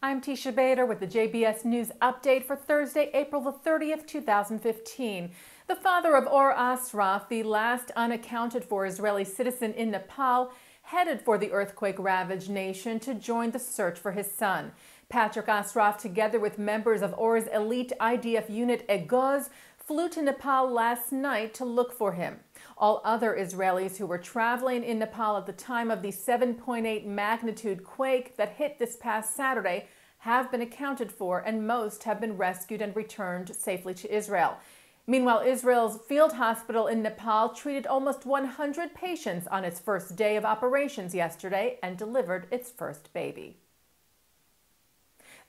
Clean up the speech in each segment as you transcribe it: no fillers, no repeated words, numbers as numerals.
I'm Teisha Bader with the JBS News Update for Thursday, April the 30th, 2015. The father of Or Asraf, the last unaccounted for Israeli citizen in Nepal, headed for the earthquake-ravaged nation to join the search for his son. Patrick Asraf, together with members of Or's elite IDF unit Egoz, flew to Nepal last night to look for him. All other Israelis who were traveling in Nepal at the time of the 7.8 magnitude quake that hit this past Saturday have been accounted for, and most have been rescued and returned safely to Israel. Meanwhile, Israel's field hospital in Nepal treated almost 100 patients on its first day of operations yesterday and delivered its first baby.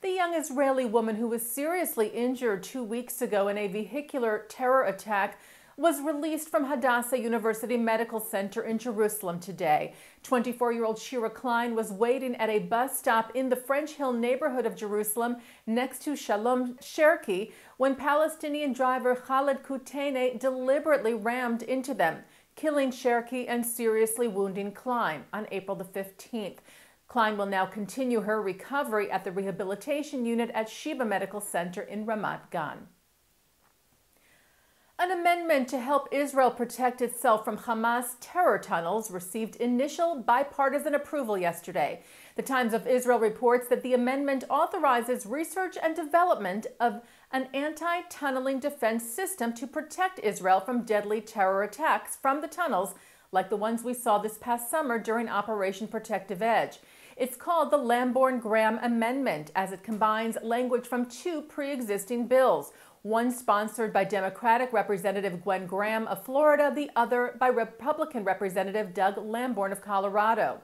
The young Israeli woman who was seriously injured 2 weeks ago in a vehicular terror attack was released from Hadassah University Medical Center in Jerusalem today. 24-year-old Shira Klein was waiting at a bus stop in the French Hill neighborhood of Jerusalem next to Shalom Cherki when Palestinian driver Khaled Kouteine deliberately rammed into them, killing Cherki and seriously wounding Klein on April the 15th. Klein will now continue her recovery at the rehabilitation unit at Sheba Medical Center in Ramat Gan. An amendment to help Israel protect itself from Hamas terror tunnels received initial bipartisan approval yesterday. The Times of Israel reports that the amendment authorizes research and development of an anti-tunneling defense system to protect Israel from deadly terror attacks from the tunnels, like the ones we saw this past summer during Operation Protective Edge. It's called the Lamborn-Graham Amendment, as it combines language from two pre-existing bills, one sponsored by Democratic Representative Gwen Graham of Florida, the other by Republican Representative Doug Lamborn of Colorado,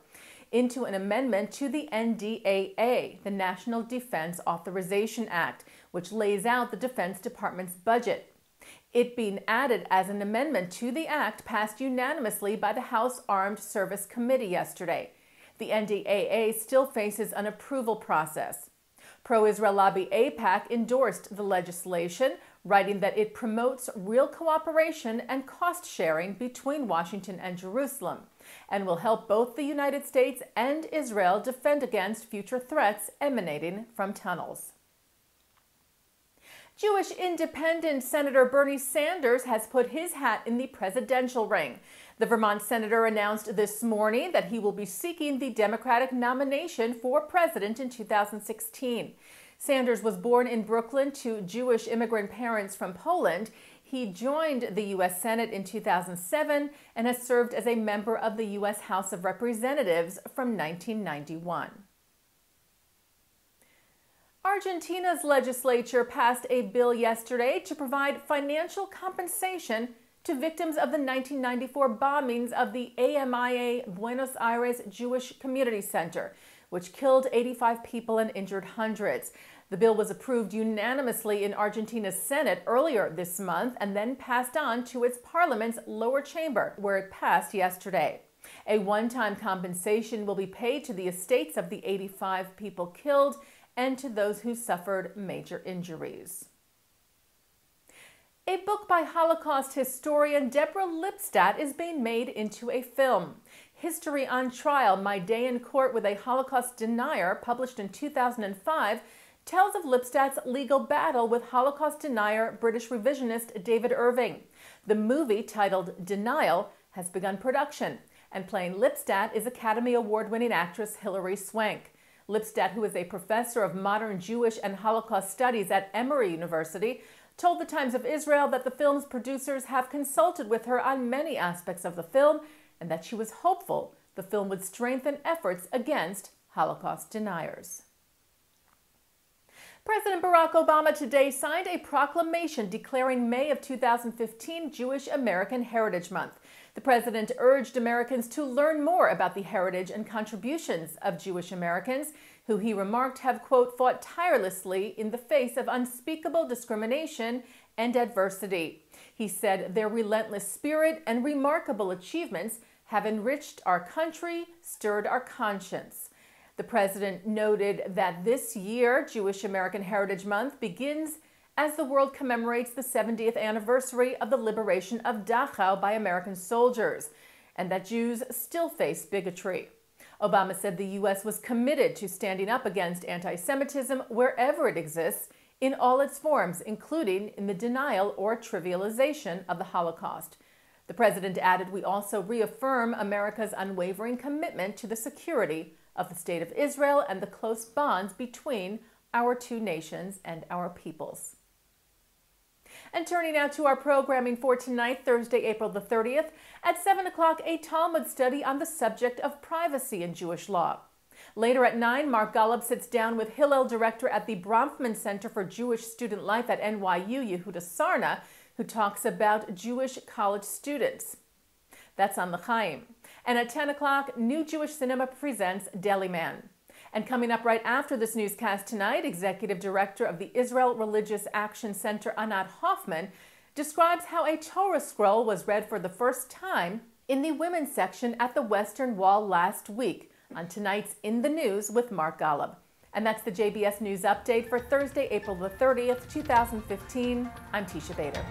into an amendment to the NDAA, the National Defense Authorization Act, which lays out the Defense Department's budget. It being added as an amendment to the act passed unanimously by the House Armed Service Committee yesterday. The NDAA still faces an approval process. Pro-Israel lobby AIPAC endorsed the legislation, writing that it promotes real cooperation and cost-sharing between Washington and Jerusalem, and will help both the United States and Israel defend against future threats emanating from tunnels. Jewish Independent Senator Bernie Sanders has put his hat in the presidential ring. The Vermont senator announced this morning that he will be seeking the Democratic nomination for president in 2016. Sanders was born in Brooklyn to Jewish immigrant parents from Poland. He joined the U.S. Senate in 2007 and has served as a member of the U.S. House of Representatives from 1991. Argentina's legislature passed a bill yesterday to provide financial compensation to victims of the 1994 bombings of the AMIA Buenos Aires Jewish Community Center, which killed 85 people and injured hundreds. The bill was approved unanimously in Argentina's Senate earlier this month and then passed on to its parliament's lower chamber, where it passed yesterday. A one-time compensation will be paid to the estates of the 85 people killed and to those who suffered major injuries. A book by Holocaust historian Deborah Lipstadt is being made into a film. History on Trial: My Day in Court with a Holocaust Denier, published in 2005, tells of Lipstadt's legal battle with Holocaust denier British revisionist David Irving. The movie, titled Denial, has begun production, and playing Lipstadt is Academy Award-winning actress Hilary Swank. Lipstadt, who is a professor of modern Jewish and Holocaust studies at Emory University, told the Times of Israel that the film's producers have consulted with her on many aspects of the film and that she was hopeful the film would strengthen efforts against Holocaust deniers. President Barack Obama today signed a proclamation declaring May of 2015 Jewish American Heritage Month. The president urged Americans to learn more about the heritage and contributions of Jewish Americans, who he remarked have, quote, fought tirelessly in the face of unspeakable discrimination and adversity. He said their relentless spirit and remarkable achievements have enriched our country, stirred our conscience. The president noted that this year, Jewish American Heritage Month, begins as the world commemorates the 70th anniversary of the liberation of Dachau by American soldiers, and that Jews still face bigotry. Obama said the U.S. was committed to standing up against anti-Semitism wherever it exists, in all its forms, including in the denial or trivialization of the Holocaust. The president added, "We also reaffirm America's unwavering commitment to the security of the State of Israel and the close bonds between our two nations and our peoples." And turning now to our programming for tonight, Thursday, April the 30th, at 7 o'clock, a Talmud study on the subject of privacy in Jewish law. Later at 9, Mark Golub sits down with Hillel director at the Bronfman Center for Jewish Student Life at NYU, Yehuda Sarna, who talks about Jewish college students. That's on the Chaim. And at 10 o'clock, New Jewish Cinema presents Deli Man. And coming up right after this newscast tonight, Executive Director of the Israel Religious Action Center, Anat Hoffman, describes how a Torah scroll was read for the first time in the women's section at the Western Wall last week on tonight's In the News with Mark Golub. And that's the JBS News Update for Thursday, April the 30th, 2015. I'm Teisha Bader.